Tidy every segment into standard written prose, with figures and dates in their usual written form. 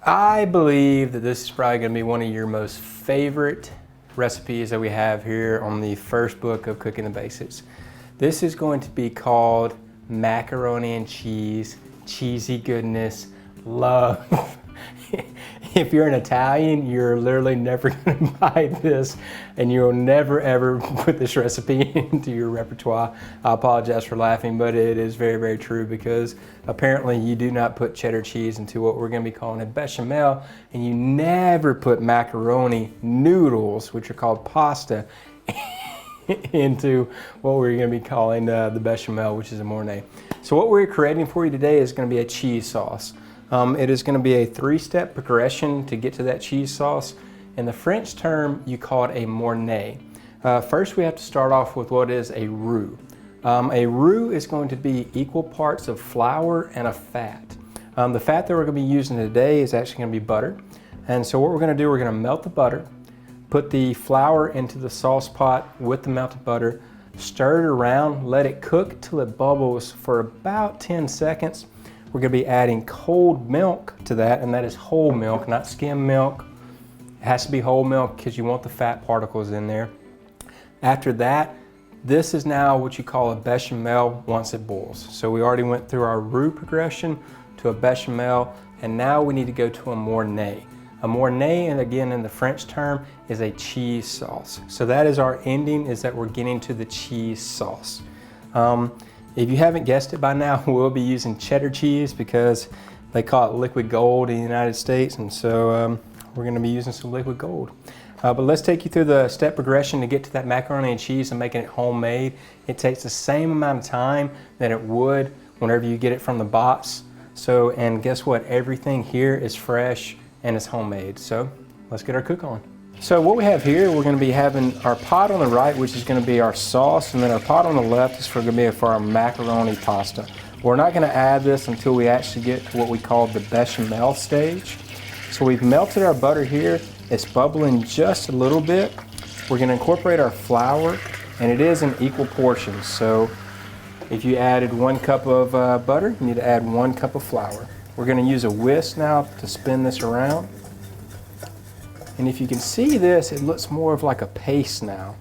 I believe that this is probably going to be one of your most favorite recipes that we have here on the first book of Cooking the Basics. This is going to be called macaroni and cheese, cheesy goodness, love. If you're an Italian, you're literally never going to buy this, and you'll never ever put this recipe into your repertoire. I apologize for laughing, but it is very, very true, because apparently you do not put cheddar cheese into what we're going to be calling a bechamel, and you never put macaroni noodles, which are called pasta, into what we're going to be calling the bechamel, which is a mornay. So what we're creating for you today is going to be a cheese sauce. It is going to be a three-step progression to get to that cheese sauce. In the French term, you call it a mornay. First, we have to start off with what is a roux. A roux is going to be equal parts of flour and a fat. The fat that we're going to be using today is actually going to be butter. And so what we're going to do, we're going to melt the butter, put the flour into the sauce pot with the melted butter, stir it around, let it cook till it bubbles for about 10 seconds. We're going to be adding cold milk to that, and that is whole milk, not skim milk. It has to be whole milk because you want the fat particles in there. After that, this is now what you call a bechamel once it boils. So we already went through our roux progression to a bechamel, and now we need to go to a mornay. A mornay, and again in the French term, is a cheese sauce. So that is our ending, is that we're getting to the cheese sauce. If you haven't guessed it by now, we'll be using cheddar cheese because they call it liquid gold in the United States, and so we're going to be using some liquid gold. But let's take you through the step progression to get to that macaroni and cheese and making it homemade. It takes the same amount of time that it would whenever you get it from the box. So, and guess what? Everything here is fresh and it's homemade. So let's get our cook on. So what we have here, we're going to be having our pot on the right, which is going to be our sauce, and then our pot on the left is going to be for our macaroni pasta. We're not going to add this until we actually get to what we call the bechamel stage. So we've melted our butter here. It's bubbling just a little bit. We're going to incorporate our flour, and it is in equal portions. So if you added 1 cup of butter, you need to add 1 cup of flour. We're going to use a whisk now to spin this around. And if you can see this, it looks more of like a paste now.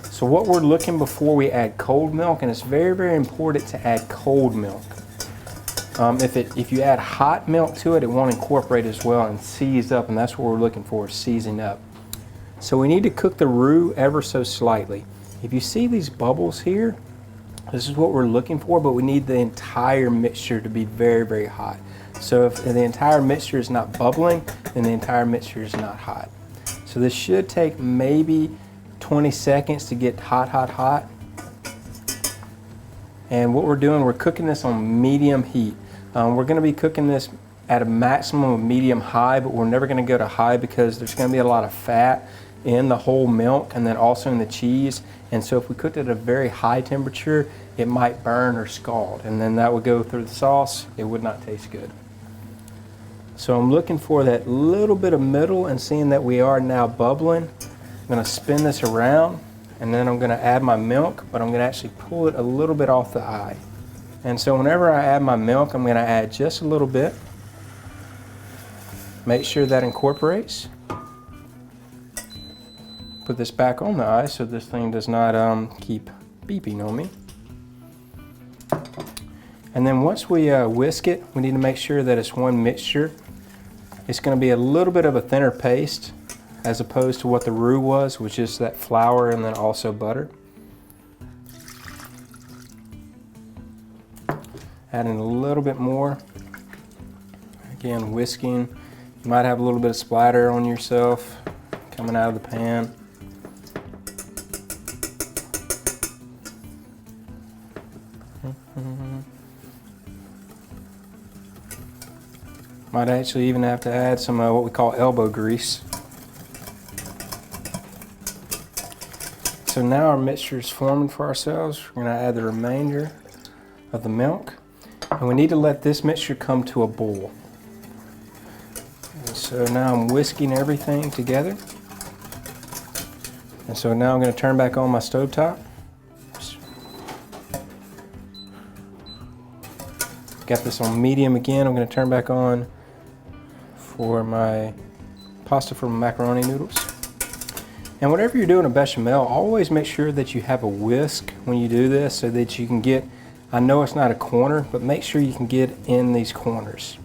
So what we're looking before we add cold milk, and it's very, very important to add cold milk. If you add hot milk to it, it won't incorporate as well and seize up, and that's what we're looking for, seizing up. So we need to cook the roux ever so slightly. If you see these bubbles here, this is what we're looking for, but we need the entire mixture to be very, very hot. So if the entire mixture is not bubbling, then the entire mixture is not hot. So this should take maybe 20 seconds to get hot, hot, hot. And what we're doing, we're cooking this on medium heat. We're going to be cooking this at a maximum of medium high, but we're never going to go to high because there's going to be a lot of fat in the whole milk and then also in the cheese. And so if we cooked it at a very high temperature, it might burn or scald, and then that would go through the sauce. It would not taste good. So I'm looking for that little bit of middle, and seeing that we are now bubbling, I'm going to spin this around, and then I'm going to add my milk, but I'm going to actually pull it a little bit off the eye. And so whenever I add my milk, I'm going to add just a little bit. Make sure that incorporates. Put this back on the eye so this thing does not keep beeping on me. And then once we whisk it, we need to make sure that it's one mixture. It's going to be a little bit of a thinner paste as opposed to what the roux was, which is that flour and then also butter. Adding a little bit more. Again, whisking. You might have a little bit of splatter on yourself coming out of the pan. Might actually even have to add some what we call elbow grease. So now our mixture is forming for ourselves. We're going to add the remainder of the milk. And we need to let this mixture come to a boil. And so now I'm whisking everything together. And so now I'm going to turn back on my stovetop. Got this on medium again. I'm going to turn back on for my pasta for my macaroni noodles. And whenever you're doing a bechamel, always make sure that you have a whisk when you do this so that you can get, I know it's not a corner, but make sure you can get in these corners.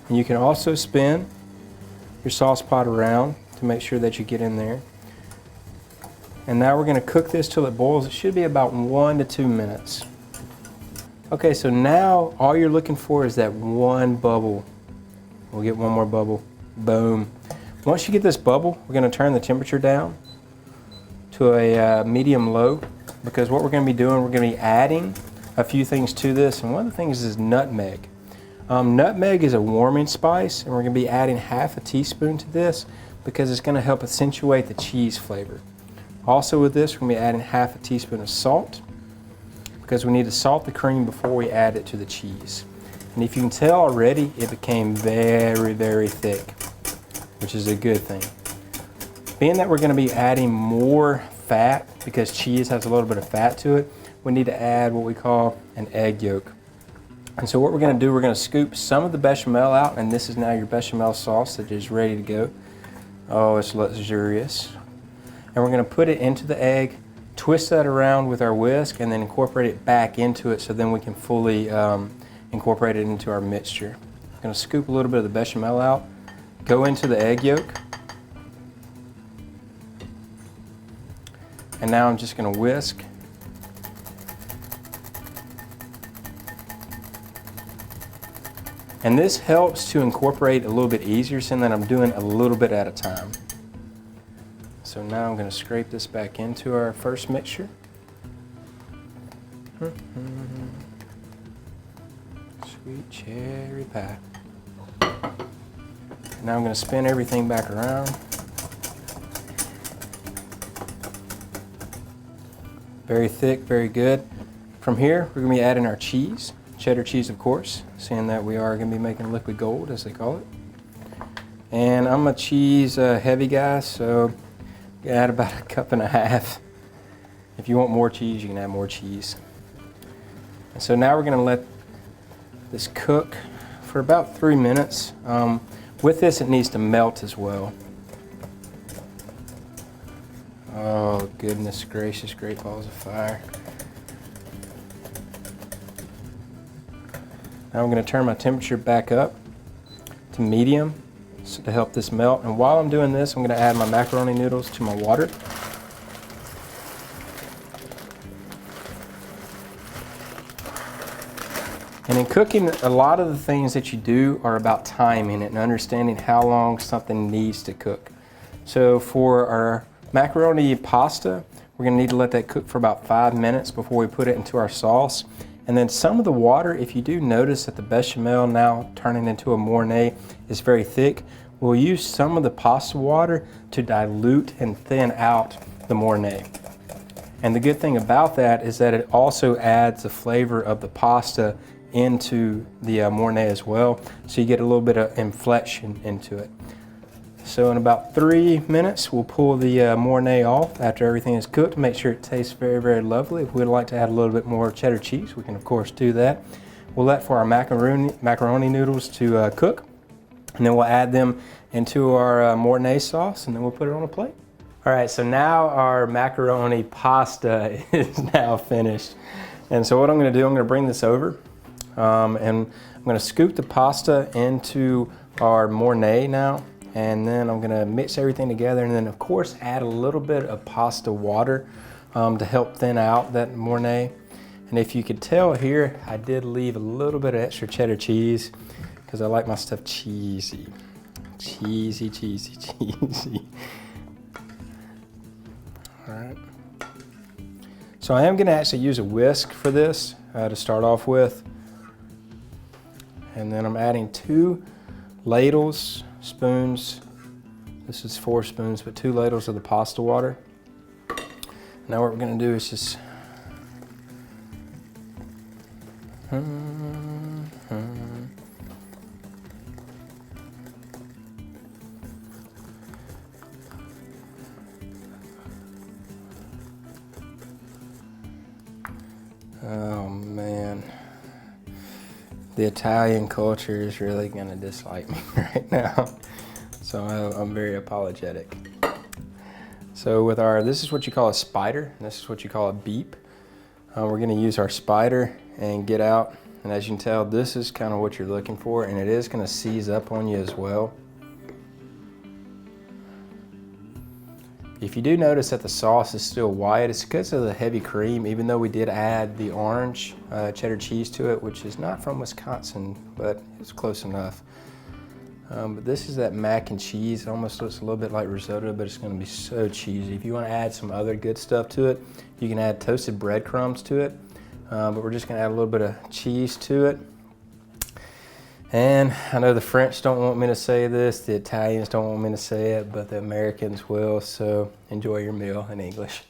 And you can also spin your sauce pot around to make sure that you get in there. And now we're going to cook this till it boils. It should be about 1 to 2 minutes. Okay, so now all you're looking for is that one bubble. We'll get one more bubble. Boom. Once you get this bubble, we're going to turn the temperature down to a medium-low, because what we're going to be doing, we're going to be adding a few things to this, and one of the things is nutmeg. Nutmeg is a warming spice, and we're going to be adding half a teaspoon to this because it's going to help accentuate the cheese flavor. Also with this, we're going to be adding half a teaspoon of salt because we need to salt the cream before we add it to the cheese. And if you can tell already, it became very, very thick, which is a good thing. Being that we're going to be adding more fat, because cheese has a little bit of fat to it, we need to add what we call an egg yolk. And so what we're going to do, we're going to scoop some of the bechamel out, and this is now your bechamel sauce that is ready to go. Oh, it's luxurious. And we're going to put it into the egg, twist that around with our whisk, and then incorporate it back into it so then we can fully incorporate it into our mixture. I'm going to scoop a little bit of the bechamel out, go into the egg yolk, and now I'm just going to whisk. And this helps to incorporate a little bit easier, so that I'm doing a little bit at a time. So now I'm going to scrape this back into our first mixture. Sweet cherry pie. Now I'm going to spin everything back around. Very thick, very good. From here, we're going to be adding our cheese. Cheddar cheese, of course, seeing that we are going to be making liquid gold, as they call it. And I'm a cheese heavy guy, so add about 1.5 cups. If you want more cheese, you can add more cheese. And so now we're going to let this cook for about 3 minutes. With this, it needs to melt as well. Oh, goodness gracious, great balls of fire. Now I'm going to turn my temperature back up to medium to help this melt. And while I'm doing this, I'm going to add my macaroni noodles to my water. And in cooking, a lot of the things that you do are about timing it and understanding how long something needs to cook. So for our macaroni pasta, we're going to need to let that cook for about 5 minutes before we put it into our sauce. And then some of the water, if you do notice that the bechamel now turning into a mornay is very thick, we'll use some of the pasta water to dilute and thin out the mornay. And the good thing about that is that it also adds the flavor of the pasta into the mornay as well, so you get a little bit of inflection into it. So in about 3 minutes, we'll pull the mornay off after everything is cooked. Make sure it tastes very, very lovely. If we'd like to add a little bit more cheddar cheese, we can of course do that. We'll let for our macaroni noodles to cook, and then we'll add them into our mornay sauce, and then we'll put it on a plate. All right, so now our macaroni pasta is now finished. And so what I'm gonna do, I'm gonna bring this over, and I'm gonna scoop the pasta into our mornay now. And then I'm gonna mix everything together, and then of course add a little bit of pasta water to help thin out that mornay. And if you could tell here, I did leave a little bit of extra cheddar cheese because I like my stuff cheesy. Cheesy, cheesy, cheesy. All right. So I am gonna actually use a whisk for this to start off with. And then I'm adding 2 ladles, spoons. This is 4 spoons, but 2 ladles of the pasta water. Now what we're going to do is just oh man, the Italian culture is really going to dislike me right now. So I'm very apologetic. So with this is what you call a spider, and this is what you call a beep. We're gonna use our spider and get out. And as you can tell, this is kind of what you're looking for, and it is gonna seize up on you as well. If you do notice that the sauce is still white, it's because of the heavy cream, even though we did add the orange cheddar cheese to it, which is not from Wisconsin, but it's close enough. But this is that mac and cheese. It almost looks a little bit like risotto, but it's gonna be so cheesy. If you wanna add some other good stuff to it, you can add toasted breadcrumbs to it, but we're just gonna add a little bit of cheese to it. And I know the French don't want me to say this, the Italians don't want me to say it, but the Americans will, so enjoy your meal in English.